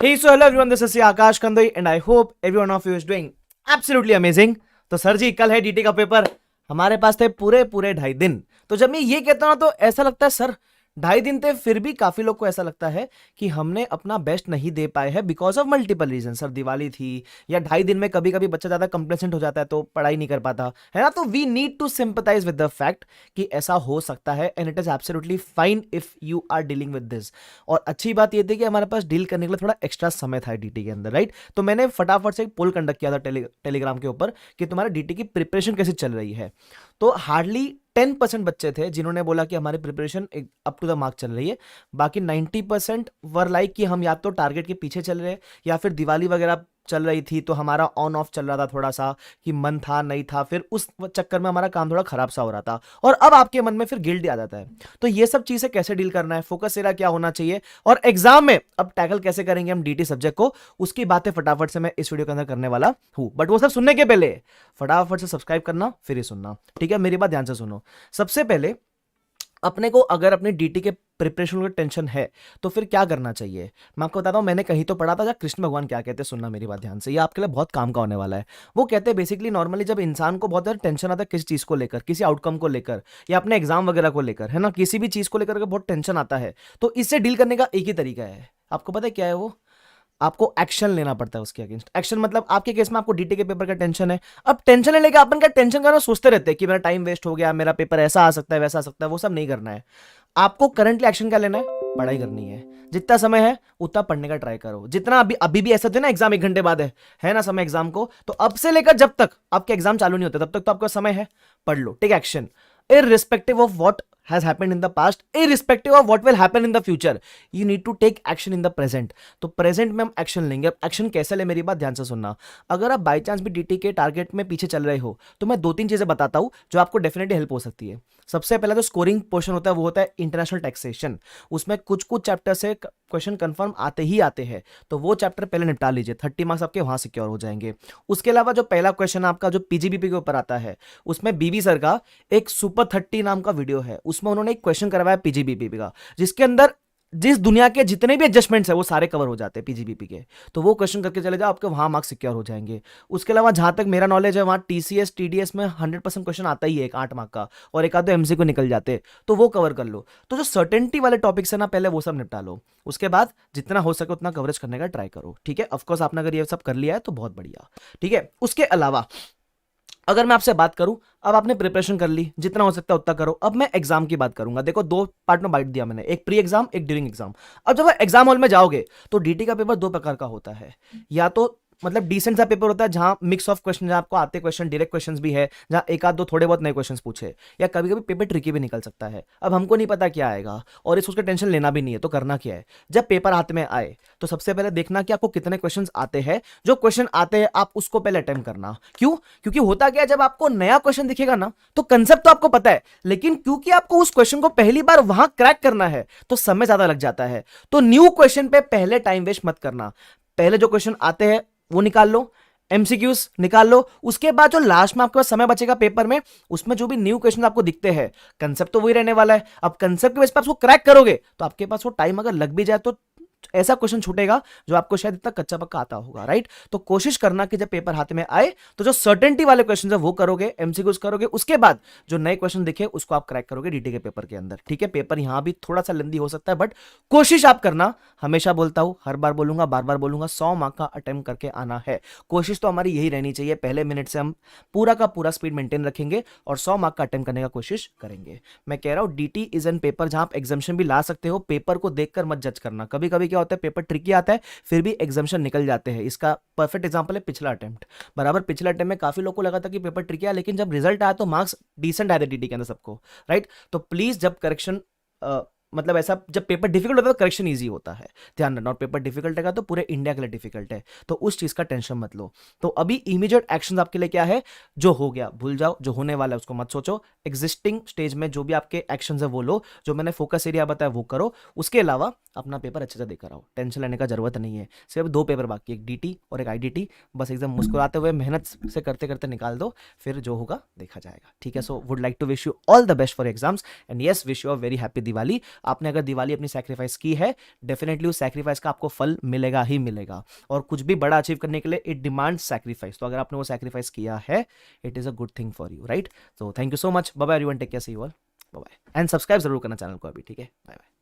Hey, so hello everyone, this is Akash Kandoi and I hope everyone of you is doing absolutely amazing. तो sir जी कल है DT का paper, हमारे पास थे पूरे पूरे 2.5 दिन। तो जब मैं ये कहता हूं ना तो ऐसा लगता है सर 2.5 दिन थे, फिर भी काफी लोग को ऐसा लगता है कि हमने अपना बेस्ट नहीं दे पाए हैं because of multiple reason. Sir Diwali थी या 2.5 दिन में कभी कभी बच्चा ज्यादा कंप्लेसेंट हो जाता है तो पढ़ाई नहीं कर पाता है ना। तो we need to sympathize with the fact कि ऐसा हो सकता है and it is absolutely fine if you are dealing with this. और अच्छी बात ये थी कि हमारे पास डील करने के लिए थोड़ा एक्स्ट्रा समय था डीटी के अंदर, राइट। तो मैंने फटाफट से एक पोल कंडक्ट किया था टेलीग्राम के ऊपर कि तुम्हारा डीटी की प्रिपरेशन कैसे चल रही है। तो हार्डली 10% बच्चे थे जिन्होंने बोला कि हमारी preparation up to the mark चल रही है। बाकी 90% वर लाइक कि हम या तो टारगेट के पीछे चल रहे हैं या फिर दिवाली वगैरह चल रही थी तो हमारा ऑन ऑफ चल रहा था, थोड़ा सा कि मन था नहीं था, फिर उस चक्कर में हमारा काम थोड़ा खराब सा हो रहा था और अब आपके मन में फिर गिल्ट आ जाता है। तो ये सब चीजें कैसे डील करना है, फोकस एरिया क्या होना चाहिए और एग्जाम में अब टैकल कैसे करेंगे हम डीटी सब्जेक्ट को, उसकी बातें फटाफट से मैं इस वीडियो के अंदर करने वाला हूं। बट वो सब सुनने के पहले फटाफट से सब्सक्राइब करना फिर ही सुनना, ठीक है। मेरी बात ध्यान से सुनो। सबसे पहले अपने को अगर अपने डीटी के प्रिपरेशन का टेंशन है तो फिर क्या करना चाहिए, मैं आपको बताता हूं। मैंने कहीं तो पढ़ा था जब कृष्ण भगवान क्या कहते हैं, सुनना मेरी बात ध्यान से, ये आपके लिए बहुत काम का होने वाला है। वो कहते हैं बेसिकली नॉर्मली जब इंसान को बहुत ज्यादा टेंशन आता है किसी चीज को लेकर, किसी आउटकम को लेकर या अपने एग्जाम वगैरह को लेकर, है ना, किसी भी चीज को लेकर अगर बहुत टेंशन आता है तो इससे डील करने का एक ही तरीका है। आपको पता है क्या है वो? आपको एक्शन लेना पड़ता है उसके अगेंस्ट। एक्शन मतलब आपके केस में आपको डीटी के पेपर का टेंशन है, अब टेंशन लेके अपन का टेंशन करना सोचते रहते हैं कि मेरा टाइम वेस्ट हो गया, मेरा पेपर ऐसा आ सकता है वैसा आ सकता है, वो सब नहीं करना है। आपको करंटली एक्शन क्या लेना है? पढ़ाई करनी है। जितना समय है उतना पढ़ने का ट्राई करो, जितना अभी अभी भी ऐसा थे ना एग्जाम 1 घंटे बाद है ना समय एग्जाम को, तो अब से लेकर जब तक आपके एग्जाम चालू नहीं होते तब तक तो आपका समय है, पढ़ लो, take action irrespective of what has happened in the past, irrespective of what will happen in the future, you need to take action in the present। तो प्रेजेंट में हम एक्शन लेंगे। अब एक्शन कैसे ले, मेरी बात ध्यान से सुनना। अगर आप बाई चांस भी डीटी के टारगेट में पीछे चल रहे हो तो मैं 2-3 चीजें बताता हूं जो आपको डेफिनेटली हेल्प हो सकती है। सबसे पहला जो स्कोरिंग पोर्शन होता है वो होता है इंटरनेशनल टैक्सेशन। उसमें कुछ कुछ चैप्टर से क्वेश्चन कंफर्म आते ही आते हैं, तो वो चैप्टर पहले निपटा लीजिए, 30 मार्क्स आपके वहां सिक्योर हो जाएंगे। उसके अलावा जो पहला क्वेश्चन आपका जो पीजीबीपी के ऊपर आता है, उसमें बीबी सर का एक सुपर 30 नाम का वीडियो है, उसमें उन्होंने एक क्वेश्चन करवाया पीजीबीपी का, जिसके अंदर जिस दुनिया के जितने भी एडजस्टमेंट्स है वो सारे कवर हो जाते हैं पीजीबीपी के। तो वो क्वेश्चन करके चले जाओ, आपके वहां मार्क्स सिक्योर हो जाएंगे। उसके अलावा जहां तक मेरा नॉलेज है वहां टीसीएस टीडीएस में 100% क्वेश्चन आता ही है, एक 8 मार्क का, और एक आध दो एमसीक्यू निकल जाते, तो वो कवर कर लो। तो जो सर्टेनिटी वाले टॉपिक्स है ना, पहले वो सब निपटा लो। उसके बाद जितना हो सके उतना कवरेज करने का ट्राई करो, ठीक है। ऑफकोर्स आपने अगर ये सब कर लिया है तो बहुत बढ़िया, ठीक है। उसके अलावा अगर मैं आपसे बात करूं, अब आपने प्रिपरेशन कर ली, जितना हो सकता है उतना करो। अब मैं एग्जाम की बात करूंगा। देखो 2 पार्ट में बांट दिया मैंने, एक प्री एग्जाम एक ड्यूरिंग एग्जाम। अब जब एग्जाम हॉल में जाओगे तो डीटी का पेपर 2 प्रकार का होता है। या तो मतलब डिसेंट सा पेपर होता है जहां मिक्स ऑफ क्वेश्चन, जहां आपको आते क्वेश्चन, डायरेक्ट क्वेश्चंस भी है, जहां एक आध दो थोड़े बहुत नए क्वेश्चंस पूछे, या कभी कभी पेपर ट्रिकी भी निकल सकता है। अब हमको नहीं पता क्या आएगा और इस उसका टेंशन लेना भी नहीं है, तो करना क्या है, जब पेपर हाथ में आए तो सबसे पहले देखना कि आपको कितने क्वेश्चन आते हैं। जो क्वेश्चन आते हैं आप उसको पहले अटेम्प्ट करना। क्यों? क्योंकि होता क्या है, जब आपको नया क्वेश्चन दिखेगा ना तो कंसेप्ट तो आपको पता है, लेकिन क्योंकि आपको उस क्वेश्चन को पहली बार वहां क्रैक करना है तो समय ज्यादा लग जाता है। तो न्यू क्वेश्चन पे पहले टाइम वेस्ट मत करना। पहले जो क्वेश्चन आते हैं वो निकाल लो, एमसीक्यूज निकाल लो। उसके बाद जो लास्ट में आपके पास समय बचेगा पेपर में, उसमें जो भी न्यू क्वेश्चन आपको दिखते हैं, कंसेप्ट तो वही रहने वाला है। अब कंसेप्ट के बेस पर आप उसको क्रैक करोगे तो आपके पास वो टाइम अगर लग भी जाए तो ऐसा क्वेश्चन छूटेगा जो आपको शायद इतना कच्चा पक्का आता होगा, राइट। तो कोशिश करना कि जब पेपर हाथ में आए तो जो सर्टेनिटी वाले क्वेश्चन है वो करोगे, एमसीक्यूज करोगे, उसके बाद जो नए क्वेश्चन दिखे उसको आप क्रैक करोगे डीटी के पेपर के अंदर, ठीक है। पेपर यहां भी थोड़ा सा लेंदी हो सकता है बट कोशिश आप करना। हमेशा बोलता हूं, हर बार बोलूंगा, बार बार बोलूंगा, 100 मार्क का अटेम्प्ट करके आना है। कोशिश तो हमारी यही रहनी चाहिए, पहले मिनट से हम पूरा का पूरा स्पीड मेंटेन रखेंगे और 100 मार्क का अटेम्प्ट करने का कोशिश करेंगे। मैं कह रहा हूं डीटी इज एन पेपर जहां आप एग्जामिशन भी ला सकते हो। पेपर को देखकर मत जज करना। कभी कभी क्या होता है, पेपर ट्रिकी आता है फिर भी एग्जामिशन निकल जाते हैं। इसका परफेक्ट एग्जांपल है पिछला अटेम्प्ट। बराबर पिछला अटेम्प्ट में काफी लोगों को लगा था कि पेपर ट्रिकी है, लेकिन जब रिजल्ट आया तो मार्क्स डिसेंट आए थे डीटी के अंदर सबको, राइट। तो प्लीज जब करेक्शन मतलब ऐसा जब पेपर डिफिकल्ट होता है तो करेक्शन इजी होता है, ध्यान रखना। और पेपर डिफिकल्ट है तो पूरे इंडिया के लिए डिफिकल्ट है, तो उस चीज का टेंशन मत लो। तो अभी इमीडिएट एक्शन आपके लिए क्या है, जो हो गया भूल जाओ, जो होने वाला है उसको मत सोचो। एग्जिस्टिंग स्टेज में जो भी आपके एक्शन है वो लो, जो मैंने फोकस एरिया बताया वो करो। उसके अलावा अपना पेपर अच्छे से देकर आओ, टेंशन लेने का जरूरत नहीं है। सिर्फ 2 पेपर बाकी, एक डीटी और एक आईडीटी, बस एकदम मुस्कुराते हुए मेहनत से करते करते निकाल दो, फिर जो होगा देखा जाएगा, ठीक है। So would like to wish you all the best for exams and yes, wish you a very happy Diwali. आपने अगर दिवाली अपनी सैक्रिफाइस की है, डेफिनेटली उस सैक्रिफाइस का आपको फल मिलेगा ही मिलेगा। और कुछ भी बड़ा अचीव करने के लिए इट डिमांड्स सैक्रिफाइस, तो अगर आपने वो सैक्रिफाइस किया है, it is a good thing for you, right? तो thank you so much, bye bye everyone, take care, see you all, bye bye, and subscribe जरूर करना चैनल को अभी, ठीक है? Bye bye.